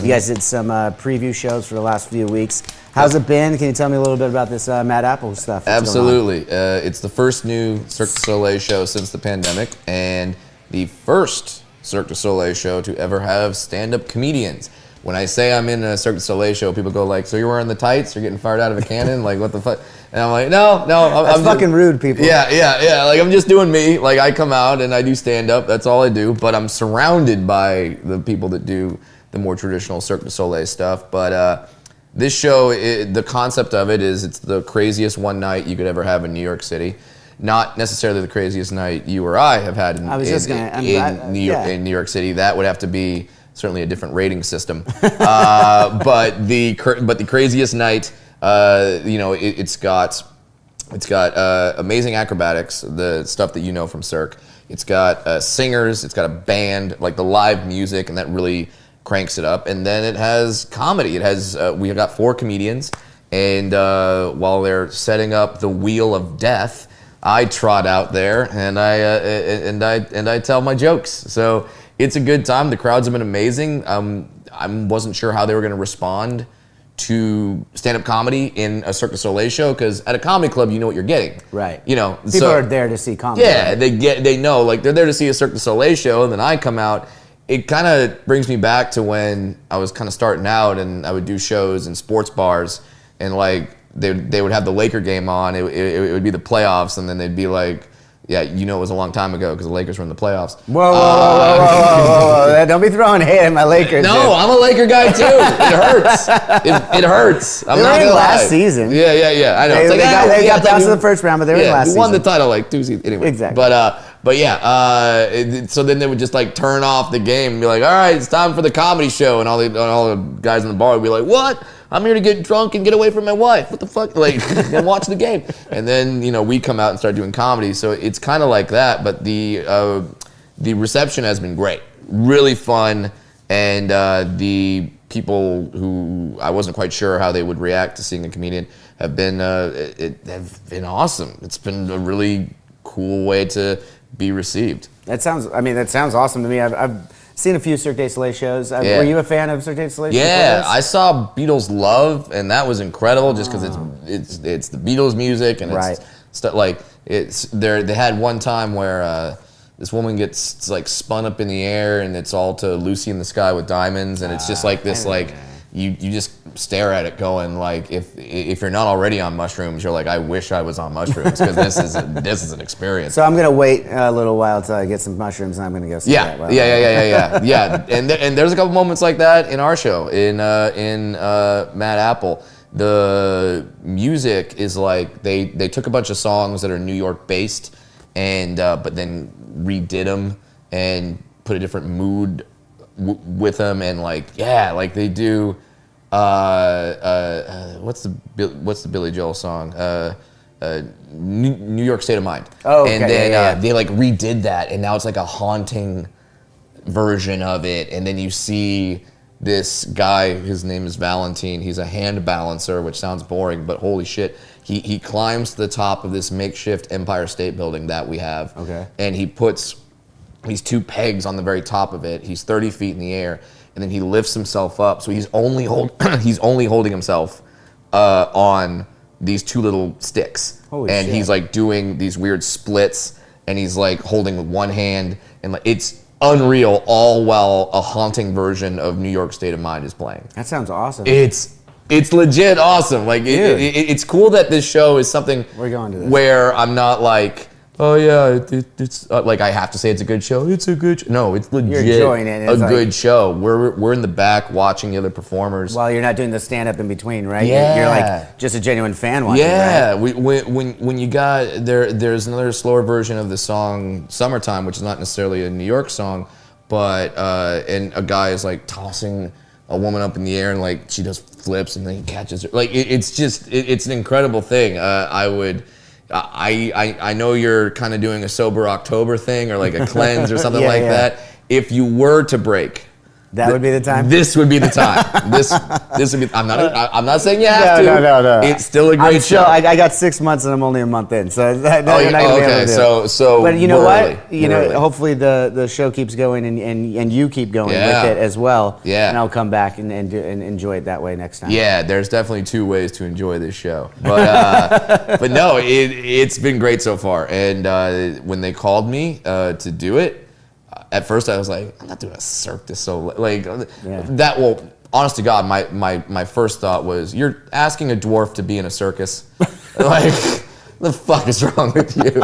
You guys did some preview shows for the last few weeks. How's it been? Can you tell me a little bit about this Mad Apple stuff? Absolutely. It's the first new Cirque du Soleil show since the pandemic, and the first Cirque du Soleil show to ever have stand-up comedians. When I say I'm in a Cirque du Soleil show, people go like, "So you're wearing the tights? You're getting fired out of a cannon? Like, what the fuck?" And I'm like, "No, That's I'm fucking rude, people." Yeah. Like, I'm just doing me. Like, I come out and I do stand-up. That's all I do. But I'm surrounded by the people that do the more traditional Cirque du Soleil stuff. But this show, the concept of it is it's the craziest one night you could ever have in New York City. Not necessarily the craziest night you or I have had in New York City. That would have to be certainly a different rating system. But the craziest night, it's got amazing acrobatics, the stuff that you know from Cirque. It's got singers, it's got a band, like the live music, and that really cranks it up. And then it has comedy. It has we got 4 comedians, and while they're setting up the wheel of death, I trot out there and I tell my jokes. So it's a good time. The crowds have been amazing. I wasn't sure how they were going to respond to stand-up comedy in a Cirque du Soleil show, because at a comedy club you know what you're getting. Right. You know, people are there to see comedy. Yeah, right? they know, like, they're there to see a Cirque du Soleil show, and then I come out. It kind of brings me back to when I was kind of starting out, and I would do shows in sports bars, and like they would have the Laker game on. It would be the playoffs, and then they'd be like, "Yeah, you know, it was a long time ago because the Lakers were in the playoffs." Whoa. Don't be throwing hate at my Lakers. No, dude. I'm a Laker guy too. It hurts. It hurts. I'm not gonna lie. Last season. Yeah. I know. They got past the first round, but they were in last season. We won the title like 2 seasons. Anyway. Exactly. But yeah. So then they would just like turn off the game and be like, "All right, it's time for the comedy show," and all the guys in the bar would be like, "What? I'm here to get drunk and get away from my wife. What the fuck?" Like, and watch the game. And then, we come out and start doing comedy. So it's kind of like that. But the reception has been great, really fun, and the people who I wasn't quite sure how they would react to seeing a comedian have been awesome. It's been a really cool way to be received. That sounds awesome to me. I've seen a few Cirque du Soleil shows. Were you a fan of Cirque du Soleil? Yeah, I saw Beatles Love, and that was incredible. Just because it's the Beatles music, and it's stuff like it's there. They had one time where this woman gets like spun up in the air, and it's all to Lucy in the Sky with Diamonds, and it's just like this you just stare at it going like, if you're not already on mushrooms, you're like, I wish I was on mushrooms, because this is an experience. So I'm gonna wait a little while till I get some mushrooms, and I'm gonna go see that. Yeah. And there's a couple moments like that in our show in Mad Apple. The music is like they took a bunch of songs that are New York based, and but then redid them and put a different mood with them, and they do. What's the Billy Joel song? New York State of Mind. Oh, okay. And then they like redid that, and now it's like a haunting version of it. And then you see this guy, his name is Valentine. He's a hand balancer, which sounds boring, but holy shit. He climbs to the top of this makeshift Empire State Building that we have. Okay. And he puts these 2 pegs on the very top of it. He's 30 feet in the air, and then he lifts himself up. So he's only holding himself on these 2 little sticks. Holy shit. He's like doing these weird splits, and he's like holding with one hand, and like it's unreal, all while a haunting version of New York State of Mind is playing. That sounds awesome. It's legit awesome. Like it's cool that this show is something We're going to this. where I'm not like, oh yeah, it's like I have to say it's a good show. It's a good show. No, it's legit a good show. We're in the back watching the other performers. While you're not doing the stand up in between, right? Yeah. You're like just a genuine fan watching. Yeah, right? when you got there's another slower version of the song "Summertime," which is not necessarily a New York song, but and a guy is like tossing a woman up in the air, and like she does flips, and then he catches her. Like it's an incredible thing. I know you're kind of doing a sober October thing, or like a cleanse or something that. If you were to break That would be the time? This would be the time. This would be. I'm not saying you have to. No. It's still a great show. I got 6 months and I'm only a month in, so you're not gonna be able to do it. So. But you know early. what? You know, hopefully the show keeps going and you keep going with it as well. Yeah. And I'll come back and enjoy it that way next time. Yeah, there's definitely 2 ways to enjoy this show. But but no, it's been great so far. And when they called me to do it, at first I was like, I'm not doing a Cirque du Soleil. Like that will. Honest to God, my first thought was, you're asking a dwarf to be in a circus? Like, the fuck is wrong with you?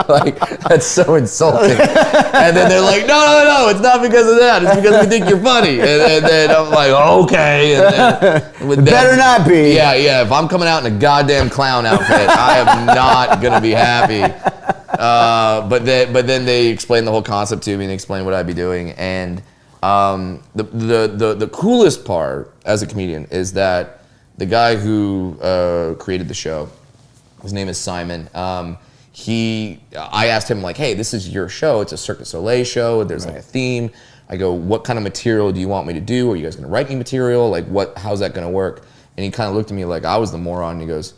Like, that's so insulting. And then they're like, no, it's not because of that. It's because we think you're funny. And then I'm like, okay. And then, better not be. Yeah. If I'm coming out in a goddamn clown outfit, I am not gonna be happy. But then they explained the whole concept to me and explained what I'd be doing. And the coolest part as a comedian is that the guy who created the show, his name is Simon. I asked him, like, hey, this is your show. It's a Cirque du Soleil show. There's like a theme. I go, what kind of material do you want me to do? Are you guys gonna write me material? Like, how's that gonna work? And he kind of looked at me like I was the moron. And he goes,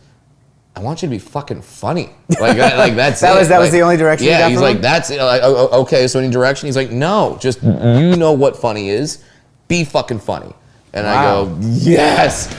I want you to be fucking funny. Like that's that was the only direction. Yeah, you got he's from like, him? that's it. Like, okay. So any direction? He's like, no, just you know what funny is. Be fucking funny. And I go, yes.